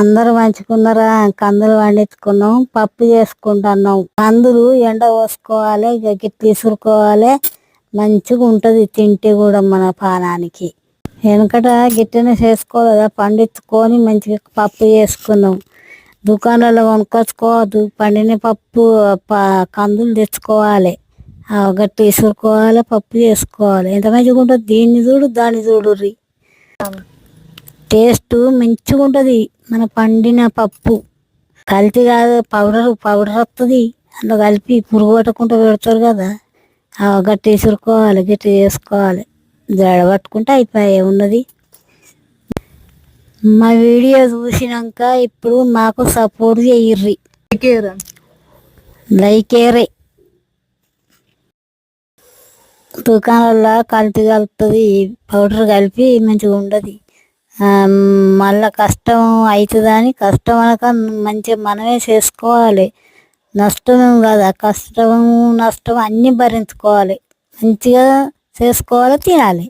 అందరూ మంచుకున్నారా? కందులు పండించుకున్నాం, పప్పు చేసుకుంటున్నాం. కందులు ఎండ పోసుకోవాలి, గిట్ల ఇసురుకోవాలి, మంచిగా ఉంటుంది తింటే కూడా మన పానానికి. వెనకట గిట్టనే చేసుకోలేదా? పండించుకొని మంచిగా పప్పు చేసుకున్నాం. దుకాణాల్లో కొనుక్కొచ్చుకోవద్దు, పండిన పప్పు కందులు తెచ్చుకోవాలి, గట్టి ఇసురుకోవాలి, పప్పు చేసుకోవాలి. ఎంత మంచిగా ఉంటుంది. దీన్ని చూడు దాన్ని చూడుర్రి, టేస్ట్ మంచిగా ఉంటుంది. మన పండిన పప్పు కల్తీ కాదు, పౌడర్ వస్తుంది అందులో కలిపి పురుగు పట్టకుండా పెడతారు కదా. గట్టి ఇసురుకోవాలి, గట్టి చేసుకోవాలి, జడ పట్టుకుంటే అయిపోయే ఉన్నది. మా వీడియో చూసినాక ఇప్పుడు మాకు సపోర్ట్ చేయర్రి, లైకేరే. దుకాణాల్లో కల్తీ కలుపుతుంది, పౌడర్ కలిపి మంచిగా ఉండదు. మళ్ళా కష్టం అవుతుందని కష్టం అనక మంచిగా మనమే చేసుకోవాలి. నష్టం కదా, కష్టం నష్టం అన్నీ భరించుకోవాలి, మంచిగా చేసుకోవాలి, తినాలి.